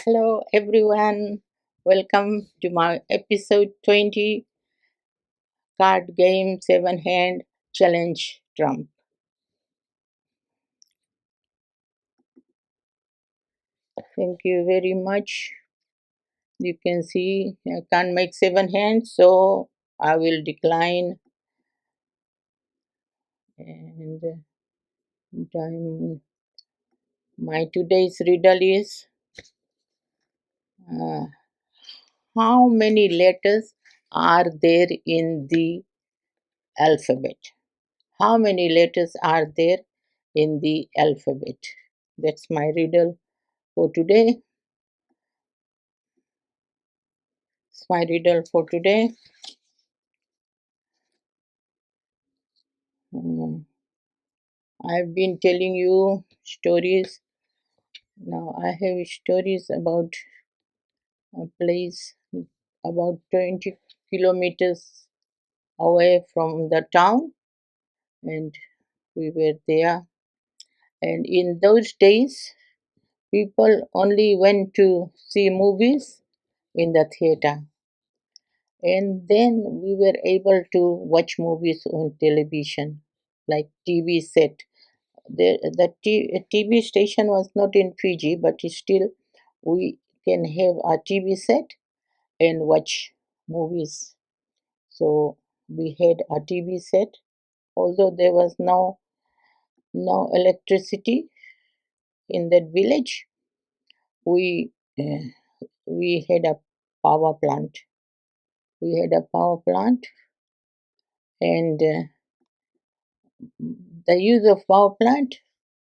Hello, everyone. Welcome to my episode 20 card game 7 hand challenge trump. Thank you very much. You can see I can't make 7 hands, so I will decline. And my today's riddle is uh, how many letters are there in the alphabet? How many letters are there in the alphabet? That's my riddle for today. It's my riddle for today. Um, I've been telling you stories. Now I have stories about a place about 20 kilometers away from the town, and we were there. And in those days, people only went to see movies in the theater, and then we were able to watch movies on television, like TV set. The TV station was not in Fiji, but still we can have a TV set and watch movies. So we had a TV set, although there was no electricity in that village. We uh, we had a power plant. We had a power plant, and the use of power plant,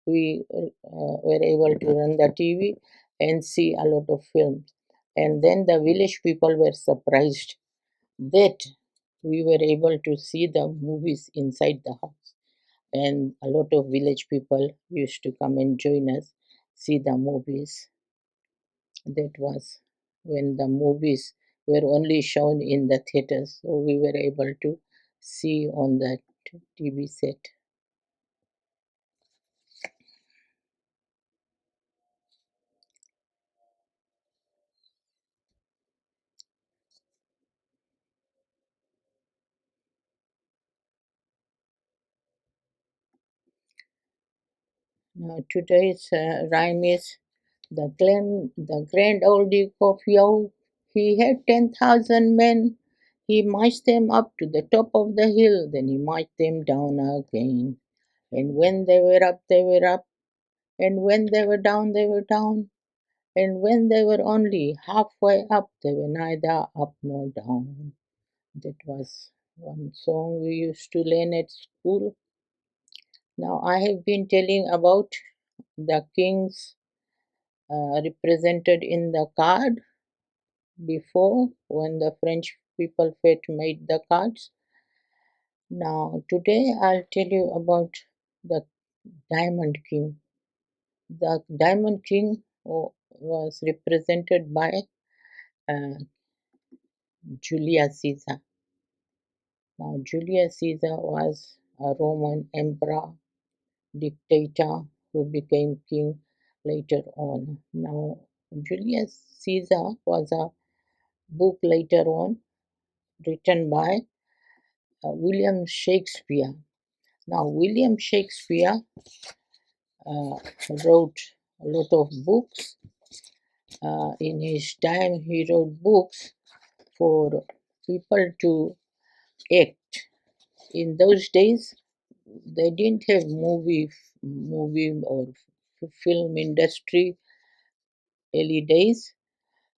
we were able to run the TV and see a lot of films. And then the village people were surprised that we were able to see the movies inside the house. And a lot of village people used to come and join us, see the movies. That was when the movies were only shown in the theaters, so we were able to see on the TV set. Now today's rhyme is the grand old Duke of York. He had 10,000 men. He marched them up to the top of the hill, then he marched them down again. And when they were up, they were up, and when they were down, they were down, and when they were only halfway up, they were neither up nor down. That was one song we used to learn at school. Now I have been telling about the kings represented in the card before when the French people first made the cards. Now, today I'll tell you about the Diamond King. The Diamond King was represented by uh, Julius Caesar. Now, Julius Caesar was a Roman emperor, dictator who became king later on. Now, Julius Caesar was a book later on written by William Shakespeare. Now, William Shakespeare uh, wrote a lot of books. In his time, he wrote books for people to act. In those days, they didn't have movie or film industry early days.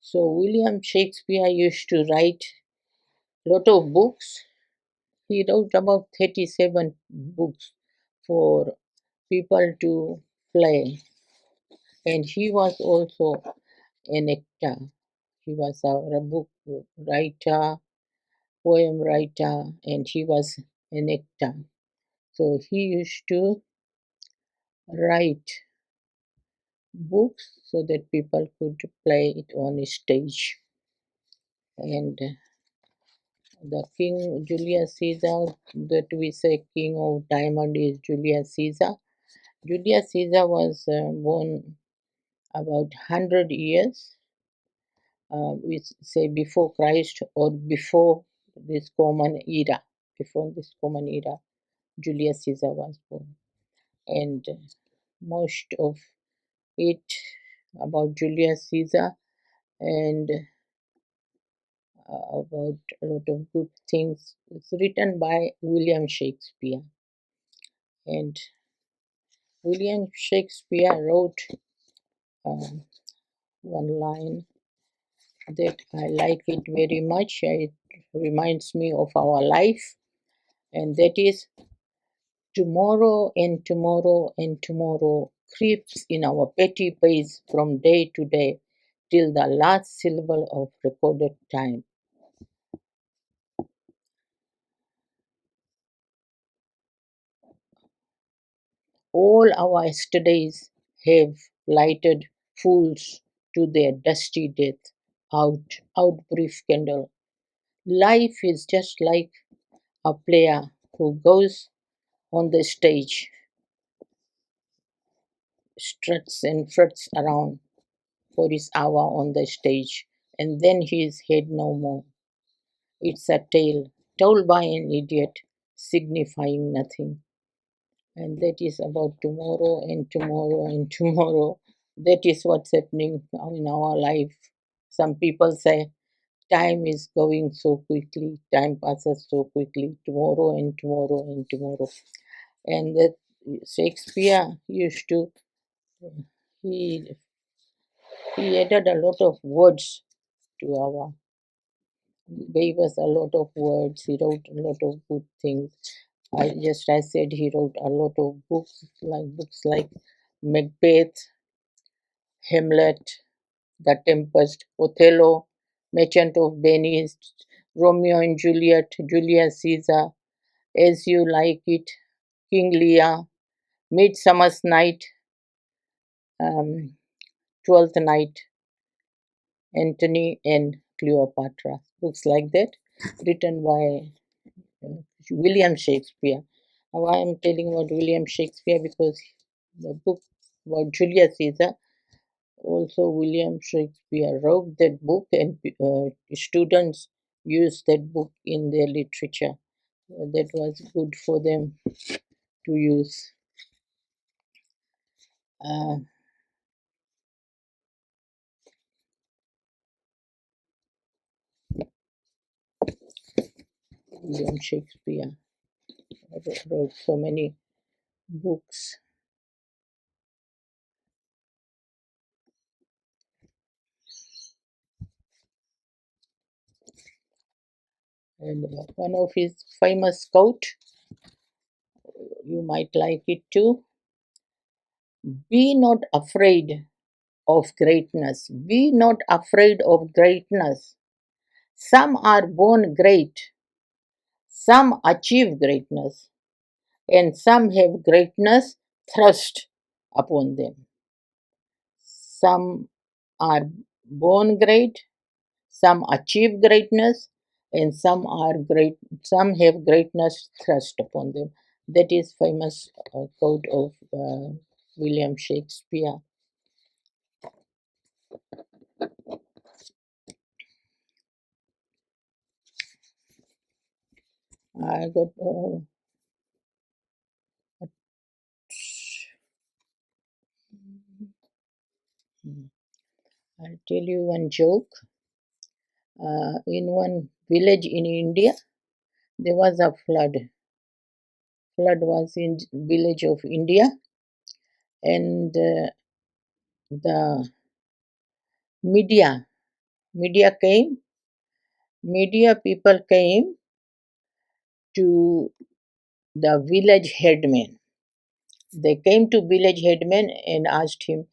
So William Shakespeare used to write a lot of books. He wrote about 37 books for people to play, and he was also an actor. He was a book writer, poem writer, and he was an actor. So he used to write books so that people could play it on stage. And the King Julius Caesar, that we say King of Diamond, is Julius Caesar. Julius Caesar was born about 100 years. we say before Christ or before this common era. Before this common era, Julius Caesar was born, and most of it about Julius Caesar and about a lot of good things. It's written by William Shakespeare, and William Shakespeare wrote um, one line that I like it very much. It reminds me of our life, and that is tomorrow and tomorrow and tomorrow creeps in our petty pace from day to day till the last syllable of recorded time. All our yesterdays have lighted fools to their dusty death. Out, brief candle. Life is just like a player who goes on the stage, struts and fruts around for his hour on the stage, and then he is heard no more. It's a tale told by an idiot, signifying nothing. And that is about tomorrow and tomorrow and tomorrow. That is what's happening in our life. Some people say time is going so quickly, time passes so quickly, tomorrow and tomorrow and tomorrow. And that Shakespeare used to, he, he added a lot of words to our, gave us a lot of words, he wrote a lot of good things. I said he wrote a lot of books like Macbeth, Hamlet, The Tempest, Othello, Merchant of Venice, Romeo and Juliet, Julius Caesar, As You Like It, King Lear, Midsummer's Night, um, Twelfth Night, Antony and Cleopatra. Books like that, written by William Shakespeare. Why I'm telling about William Shakespeare? Because the book about Julius Caesar, also William Shakespeare wrote that book, and students used that book in their literature. That was good for them to use. Uh, William Shakespeare wrote so many books, and one of his famous quote, you might like it too: "Be not afraid of greatness. Be not afraid of greatness. Some are born great, some achieve greatness, and some have greatness thrust upon them. Some are born great, some achieve greatness, and some have greatness thrust upon them." That is famous quote of William Shakespeare. I got I'll tell you one joke. In one village in India, there was a flood. Flood was in village of India, and the media media came. Media people came to the village headman. They came to village headman and asked him,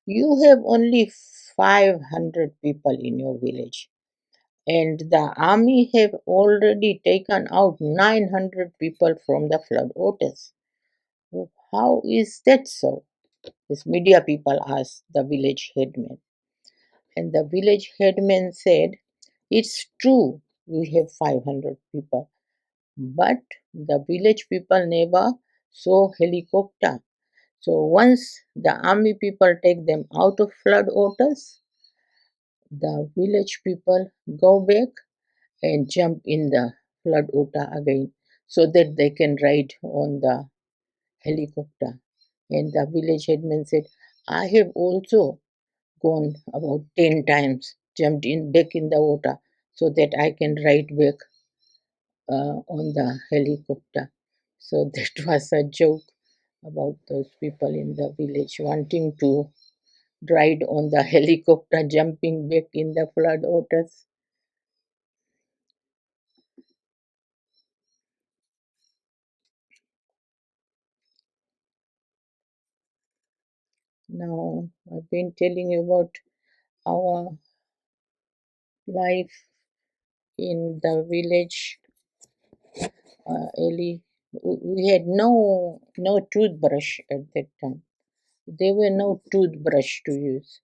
"You have only 500 people in your village, and the army have already taken out 900 people from the flood waters. How is that so?" This media people asked the village headman. And the village headman said, "It's true, we have 500 people, but the village people never saw helicopter. So once the army people take them out of flood waters, The village people go back and jump in the flood water again so that they can ride on the helicopter. And the village headman said, I have also gone about 10 times, jumped in back in the water so that I can ride back on the helicopter. So that was a joke about those people in the village wanting to ride on the helicopter, jumping back in the flood waters. Now, I've been telling you about our life in the village, Ellie. We had no toothbrush at that time. There were no toothbrush to use,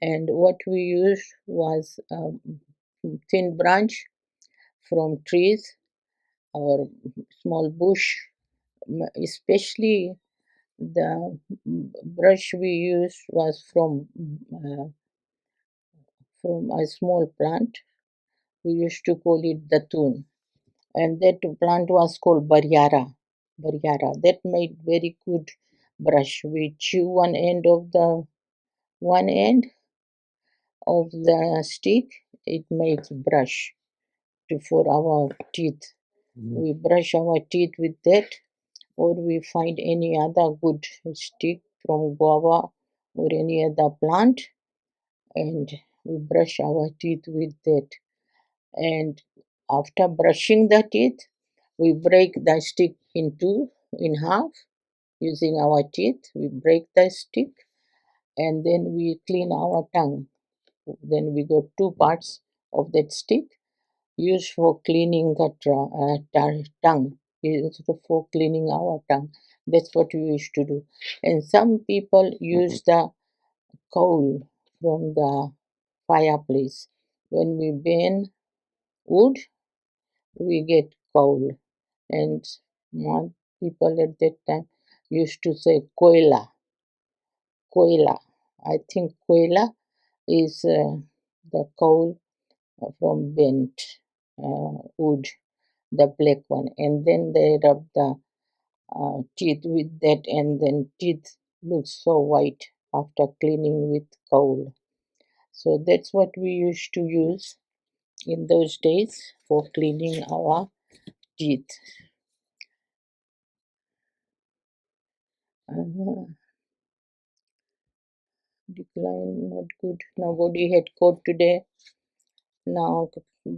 and what we used was a thin branch from trees or small bush. Especially the brush we used was from a small plant. We used to call it datun, and that plant was called baryara. Baryara. That made very good brush. We chew one end of the stick. It makes brush for our teeth. We brush our teeth with that, or we find any other good stick from guava or any other plant, and we brush our teeth with that. And after brushing the teeth, we break the stick in half using our teeth. We break the stick and then we clean our tongue. Then we got two parts of that stick used for cleaning the tongue. Used for cleaning our tongue. That's what we used to do. And some people use the coal from the fireplace. When we burn wood, we get coal. And more people at that time used to say koila. Koila. I think koila is the coal from bent wood, the black one, and then they rub the teeth with that, and then teeth look so white after cleaning with coal. So that's what we used to use in those days for cleaning our teeth. Uh, Decline, not good. Nobody had caught today. Now,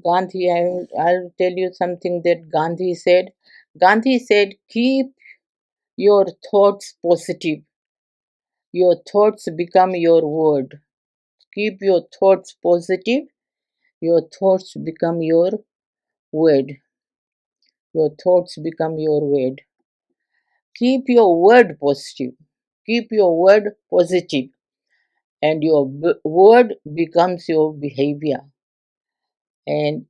Gandhi, I'll tell you something that Gandhi said. Gandhi said, keep your thoughts positive. Your thoughts become your word. Keep your thoughts positive. Your thoughts become your word. Your thoughts become your word. Keep your word positive. Keep your word positive, and your word becomes your behavior. And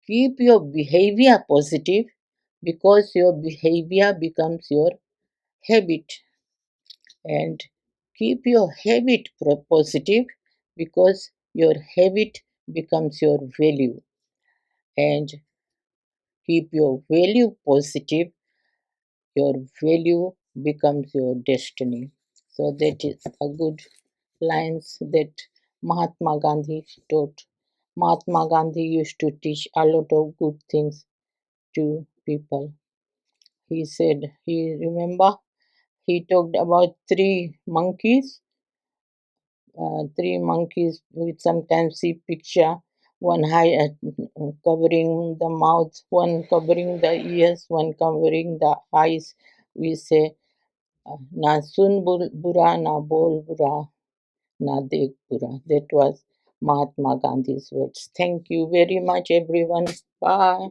keep your behavior positive because your behavior becomes your habit. And keep your habit positive because your habit becomes your value. And keep your value positive, your value becomes your destiny. So that is a good lines that Mahatma Gandhi taught. Mahatma Gandhi used to teach a lot of good things to people. He said, he remember, he talked about three monkeys with sometimes see picture, one high covering the mouth, one covering the ears, one covering the eyes. We say, na sun bura, na bol bura, na dekh bura. That was Mahatma Gandhi's words. Thank you very much, everyone. Bye.